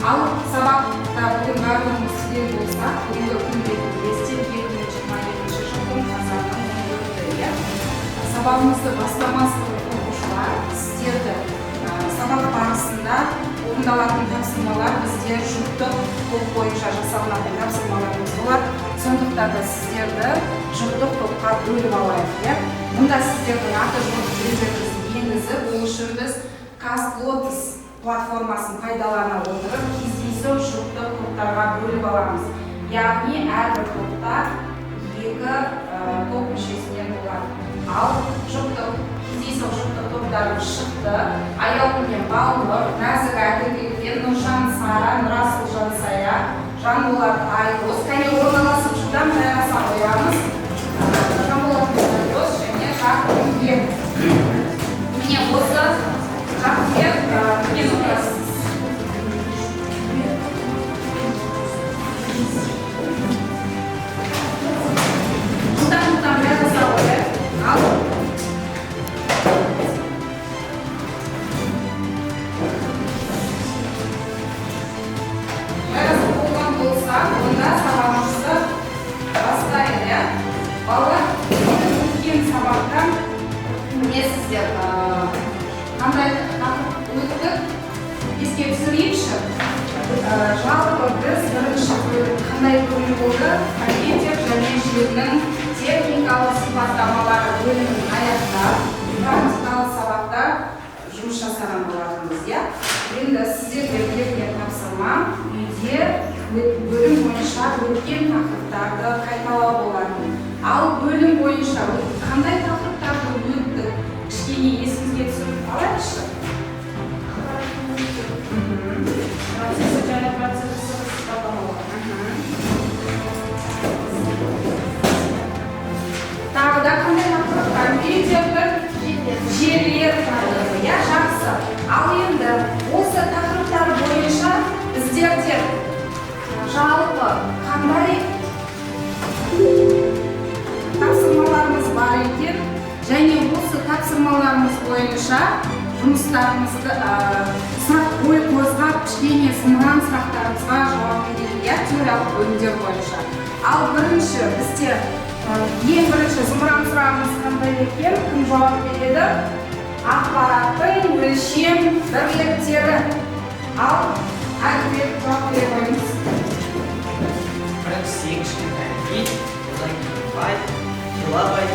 Ал сабақта бүгін барлығымыз сіздер болса, бүгінгі күн ретінде 2022 жылдың қазанның 14-і. Сабағымызды бастамасының оқушылар сіздерді сабақ барысында орындалатын тапсырмалар біздер жұптық топ бойынша жасалынатын тапсырмаларымыз болады. Сондықтан да сіздерді жұптық топқа бөліп алайық. Мұнда сіздердің аты жөнді өздеріңіз енгізіп, ол үшін біз Казлотос платформасын пайдалана отырып, кездейсоқ жұптық топтарға бөліп аламыз. Яғни әрбір топта 2 топ мүшесінен болады. Ал кездейсоқ жұптық топтарым шықты. Аяулым мен Балнұр, Нәзік Әділбекпен, Нұржан Сара, Нұрасыл Жансая, Жанболат Айдос. Кәне орналасып жылдам жайғаса қоямыз. Жанболат Айдос және Жақынбек. Міне осы Жақынбек мен отырасыз. Жылдам жайғаса қояйық. Ал онда сабағымызды бастайды. Балалар, өткен сабақтан сіздер қандай өттік еске түсірейікші. Жалпы біз бірінші бөлім қандай бөлім болды? Компьютер және желінің техникалық сипаттамалары бөлімін аяқтап, практикалық сабақта жұмыс жасаған болатынбыз. Енді сіздерге берілген тапсырма үйде бөлім бойынша өткен тақырыптарды қайталау болады. Ал бөлім бойынша қандай тақырыптарды өтті? Кішкене есіңізге түсіріп алайықшы. Процесі және процесі сипаттамалар. Тағы да қандай тақырыптар? Компьютерлер, желілер тақырыбы. Жақсы. Ал енді осы тақырыптар бойынша біздерде жалпы қандай тапсырмаларымыз бар екен, және осы тапсырмаларымыз бойынша жұмыстарымызды сұрақ қозғап, кішкене сынған сұрақтарымызға жауап береді теориялық бөлімдер бойынша. Ал бірінші бізде ең бірінші зымыран сұрағымыз қандай екен? Кім жауап береді? Ақпараттың өлшем бірліктері. Ал Әділбек жауап бере қойыңыз. Бірінші кішкентай бит, одан кейін байт, килобайт,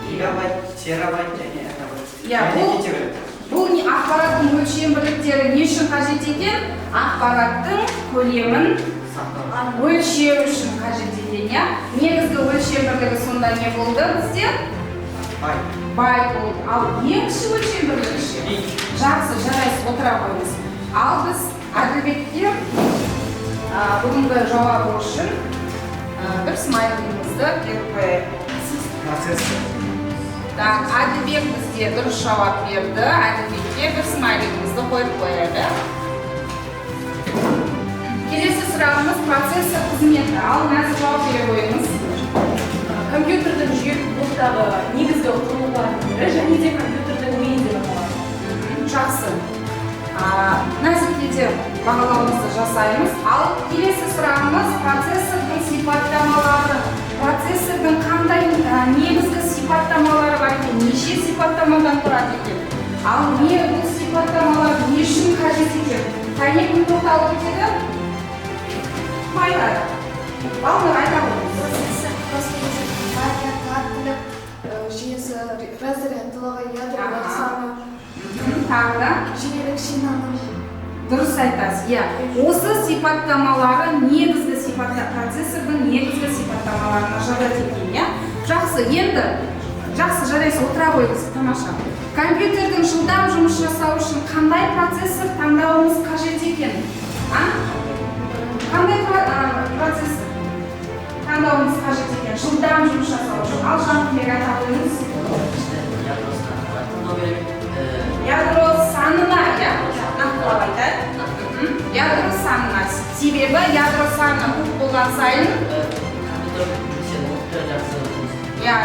гигабайт, терабайт және экабайт. Бұл ақпараттың өлшем бірліктері не үшін қажет екен? Ақпараттың көлемін өлшеу үшін қажет екен. Негізгі өлшем бірлігі сонда не болды бізде? Байт болды. Ал ең кіші өлшем бірлігі? Жақсы, жарайсыз, отыра қойыңыз. Ал біз Әділбекке бүгінгі жауабы үшін бір смайлымызды беріп қояйық. Процессор. Әділбек бізде дұрыс жауап берді. Әділбекке бір смайлымызды қойып қояды. Келесі сұрағымыз процессор қызметі. Ал Нәзік жауап бере қойыңыз. Компьютердің жүйелік блоктағы негізгі құрылғылардың бірі және де компьютердің миы деп аталады. Жақсы. Нәзікке де бағалауымызды жасаймыз. Ал келесі сұрағымыз процессордың сипаттамалары. Процессордың қандай негізгі сипаттамалары бар екен? Неше сипаттамадан тұрады екен? Ал не бұл сипаттамалар не үшін қажет екен? Қане күн тоқталып кетеді? Майрада. Балнұр айта қойыңыз. Жүйесі разрядтылығы, ядролық саны, Тағы да жүйелік шинаның. дұрыс айтасыз. Осы сипаттамалары негізгі процессордың негізгі сипаттамаларына жатады екен. Жақсы, енді жақсы жарайсыз, отыра қойыңыз. Тамаша. Компьютердің жылдам жұмыс жасау үшін қандай процессор таңдауымыз қажет екен? Қандай процессор таңдауымыз қажет екен? Жылдам жұмыс жасау үшін. Ал Жақынбек айта қойыңыз. Ядро санына, нақтылап айтайық. Ядро санына. Себебі ядро саны көп болған сайын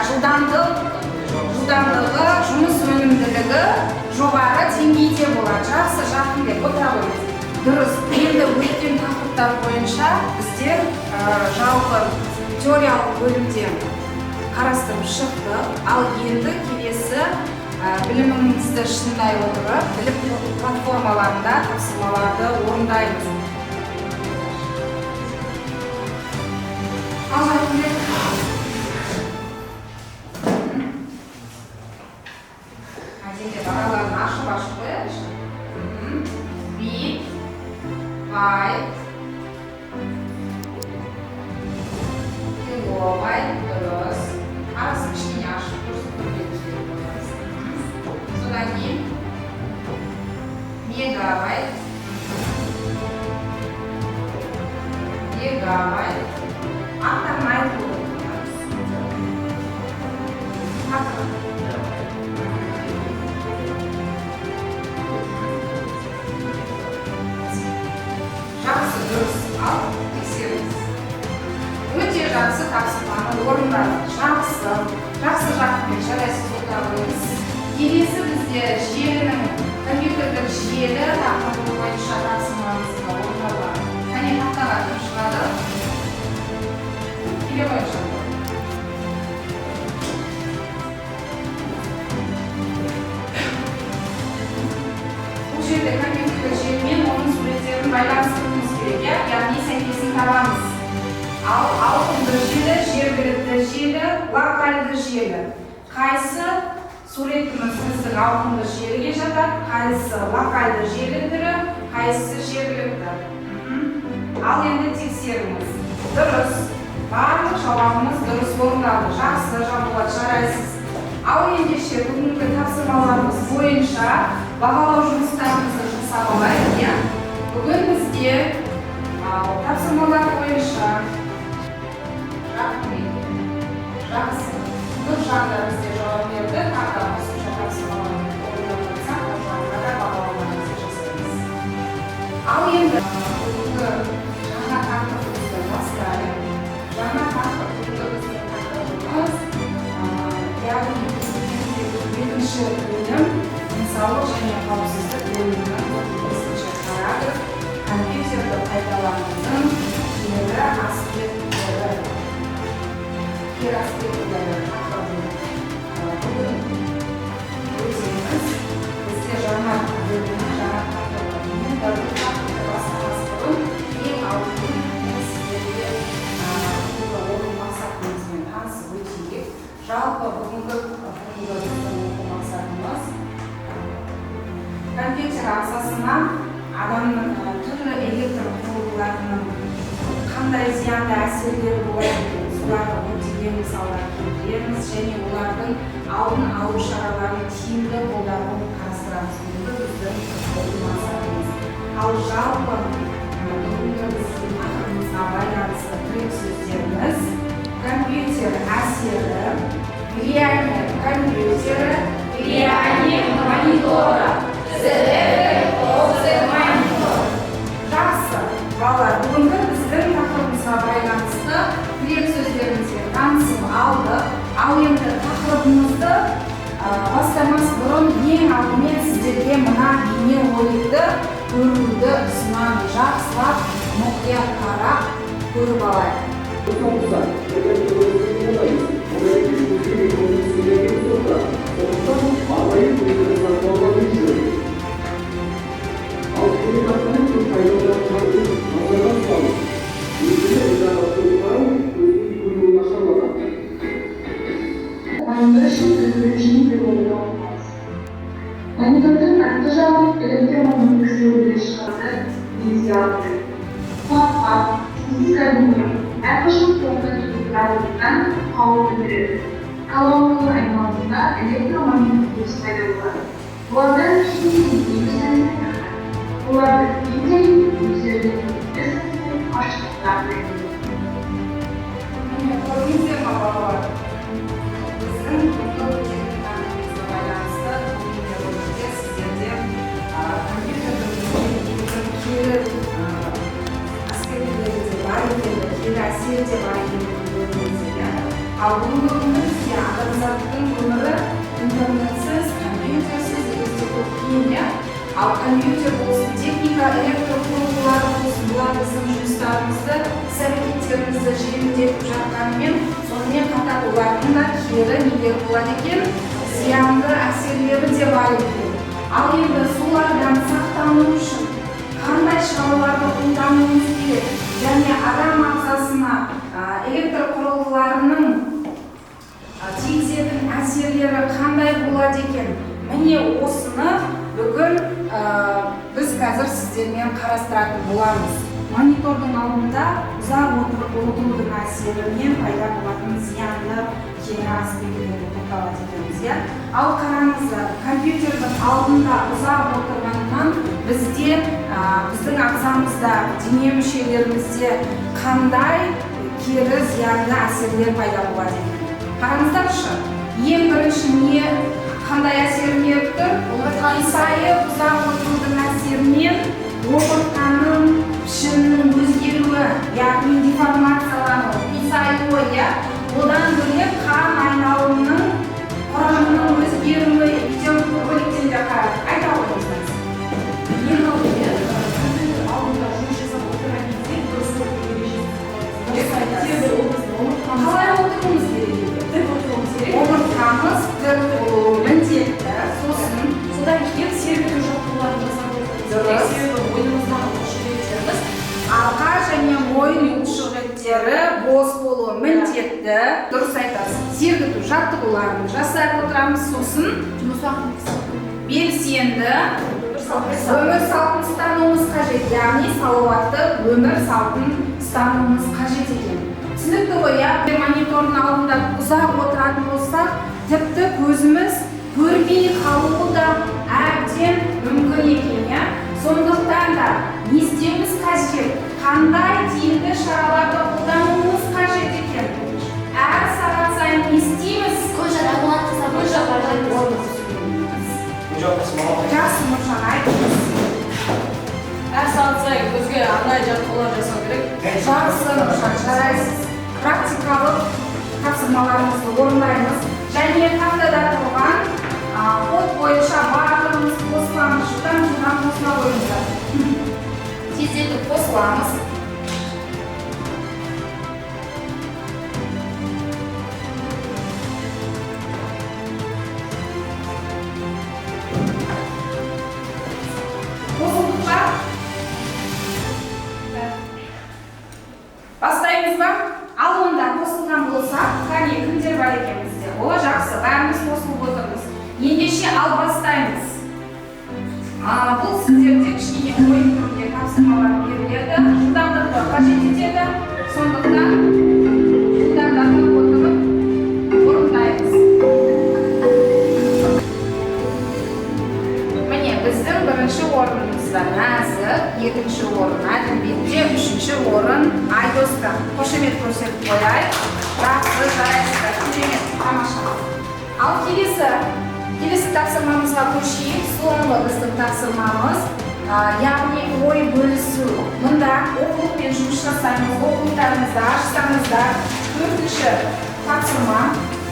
жылдамдығы, жұмыс өнімділігі жоғары деңгейде болады. Жақсы, Жақынбек, отыра қойыңыз. Дұрыс. Енді өткен тақырыптар бойынша біздер жалпы теориялық бөлімде қарастырып шықтық. Ал енді келесі білімімізді шыңдай отырып, білім платформаларында тапсырмаларды орындаймыз. Әдетте араларын ашып қояйықшы. Big, byte, kilobyte, дұрыс. Арасын кішкене ашып көрсетіп. Содан кейін мегабайт, гигабайт, аттарын айтып отырмыз. Жақсы, дұрыс. Ал тексеріңіз. Өте жақсы тапсырманы орындадық. Жақсы жақпен жарайсыз отырамыз. Келесі бізде желінің компьютерлік желі тақырыбы бойынша тапсырмамызды орындалады. Кәне тақтаға кім шығады? Келе бойынша. Бұл жерде компьютерлік желімен оның суреттерін байланыстыруымыз керек, яғни сәйкесін табамыз. Ал ауқымды желі, жергілікті желі, локальды желі. Қайсы суретіміз біздің ауқымды желіге жатады, қайсы локальды желі түрі, қайсы жергілікті. Ал енді тексеріңіз. Дұрыс. Барлық жауабымыз дұрыс орындалды. Жақсы жауапқа жарайсыз. Ал ендеше бүгінгі тапсырмаларымыз бойынша бағалау жұмыстарымызды жасап алайық. Бүгін бізде тапсырмалар бойынша жақсы. Бұл жағда бізде жауап берді. Тағы қосымша тапсырмаларды орындап жатсақ, бұл жағда да бағалауларымызды жасаймыз. Ал енді бүгінгі жаңа тақырыбымызды бастайық. Жаңа тақырыбымыз яғни екінші бөлім денсаулық және қауіпсіздік бөлімінің бесінші параграф компьютерді пайдаланудың кері аспектілері тақырыбын бүгін өтеміз. Бізде жаңа бөлімнің жаңа тақырыбымен дәуір тақырыбы бастамас бұрын ең алдымен сіздерге оқу мақсатымызбен танысып өтейік. Жалпы бүгінгі оқу мақсатымыз компьютер ағзасына адамның түрлі электр құрылғыларының қандай зиянды әсерлері болады екен, соларды көптеген мысалдар келтіреміз және олардың алдын алу шараларын тиімді қолдануын қарастырамыз. Бүгінгі біздің оқу мақсатымыз. Ал жалпы бүгінгі біздің тақырыбымызға байланысты тірек сөздеріміз компьютер әсері, влияние компьютера, влияние монитора. Жақсы, балалар, бүгінгі біздің тақырыбымызға байланысты тірек сөздерімізбен танысып алдық. Ал енді тақырыбымызды бастамас бұрын ең алдымен сіздерге мына бейнероликті көруді ұсынамын. Жақсылап мұқият қарап көріп алайық. Монитордың артқы жағын электронның кісілері шығады, инициалды. Қуатқа, синтезкабинмен, әрқашан тоқта тұрғыларынан қауіп білдіреді. Колонкалар айналасында электромагниттік өріс пайда болады. Бұлардан кішкене сәнді оларды кейде өздерінің қашықтықтарды көрдіңіздер ме балалар? Біздің өтетін тақырыбымызға байланысты бейнероликте сіздерде компьютердің кері аспектілері де бар екенін, кері әсері де бар екенін көрдіңіздер. Ал бүгінгі күні бізде адамзаттың өмірі интернетсіз, компьютерсіз өте көп қиын. Ал компьютер болсын, техника, электроқұрылғы болсын, бұлар біздің жұмыстарымызды, іс-әрекеттерімізді жеңілдетіп жатқанымен, сонымен қатар олардың да кері нелері болады екен, зиянды әсерлері де бар екен. Ал енді солардан сақтану үшін қандай шараларды қолдануымыз керек және адам ағзасына электр құрылғыларының тигізетін әсерлері қандай болады екен? Міне осыны бүгін біз қазір сіздермен қарастыратын боламыз. Монитордың алдында ұзақ отырудың әсерінен пайда болатын зиянды кері аспектілерге тоқталады екенбіз. Ал қараңыздар, компьютердің алдында ұзақ отырғаннан біздің ағзамызда, дене мүшелерімізде қандай кері зиянды әсерлер пайда болады екен? Қараңыздаршы, ең бірінші қандай әсерін беріп тұр? Қисайып ұзақ отырудың әсерінен омыртқаның пішінінің өзгеруі, яғни деформациялану, қисаюы, одан бөлек қан айналымының құрамының өзгеруі, видеороликтен де қарап айта отырсыз. Ең алдымен компьютер алдында жұмыс жасап отырған кезде дұрыс қалай отыруымыз керек? Тік отыруымыз керек. Омыртқамыз тік болуы міндетті. Содан кейін сергіту жаттығуларын жасап отырмыз. Себебі ойымыздағы бұлшықеттеріміз арқа және мойын бұлшықеттері бос болуы міндетті. Дұрыс айтасыз. Сергіту жаттығуларын жасап отырамыз. Сосын белсенді өмір салтын ұстануымыз қажет, яғни салауатты өмір салтын ұстануымыз қажет екен. Түсінікті ғой, монитордың алдында ұзақ отыратын болсақ, тіпті көзіміз көрмей қалуы да әбден мүмкін екен. Сондықтан да не істеуіміз қажет, қандай тиімді шараларды қолдануымыз қажет екен. Әр сағат сайын не істейміз? Жақсы, Нұржан, айтыңыз. әр сағат сайын көзге арнайы жаттығулар жасау керек. Жақсы, Нұржан, жарайсыз. Практикалық тапсырмаларымызды орындаймыз. Және тақтада тұрған код бойынша барлығымыз қосыламыз. Жылдан қосыла қойыңыздар. Тездетіп қосыламыз. Бастаймыз ба? Ал онда қосылған болса, қане кімдер бар екен бізде? О, жақсы, бәріміз қосылып отырмыз. Ендеше ал бастаймыз. Бұл сіздерде кішкене ойын түрінде тапсырмалар беріледі. Жылдамдықты қажет етеді. Сондықтан жылдамдатып отырып орындаймыз. Міне, біздің бірінші орнымызда нәзік, екінші орын әділбекте, үшінші орын Айдоста. Қошемет көрсетіп қояйық. Жақсы, жарайсыздар. Керемет, тамаша. Ал келесі тапсырмамызға көшейік. Соңғы біздің тапсырмамыз, яғни ой бөлісу. Мұнда оқулықпен жұмыс жасаймыз, оқулықтарыңызды ашсаңыздар.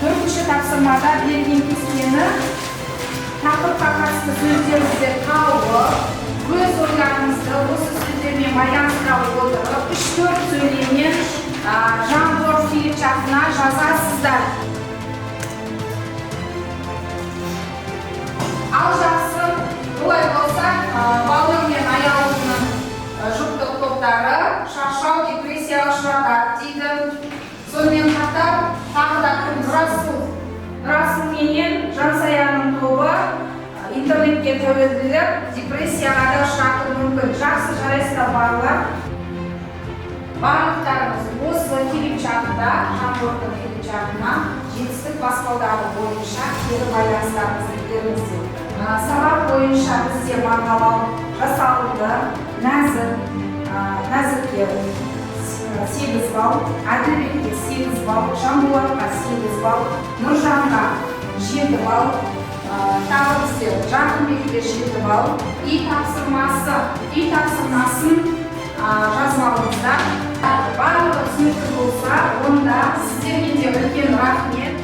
Төртінші тапсырмада берген кестені тақырыпқа қатысты сөздеріңізді тауып, өз ойларыңызды осы сөздермен байланыстыра отырып, 3-4 сөйлеммен Жан-Жорж Филипп атына жазасыздар. Ал жақсы, олай болса, балғын мен аяулының жұптық топтары шаршау, депрессияға ұшыратады дейді. Сонымен қатар тағы да Расул менен Жансаяның тобы интернетке тәуелділік, депрессияға да ұшыратуы мүмкін. Жақсы, жарайсыздар балалар. Барлықтарыңыз осы Филипп чатында, Жан-Жоржтың Филипп чатына жетістік баспалдағы бойынша кері байланыстарыңызды беріңіздер. Сабақ бойынша бізде мағналау жасалынды. Нәзікке 8 балл, Әділбекке 8 балл, Жанболатқа 8 балл, Нұржанға 7 балл, тағы бізде Жарқынбекке 7 балл. Үй тапсырмасын жазбауыңыздар. Барлығы түсінікті болса, онда сіздерге де үлкен рахмет.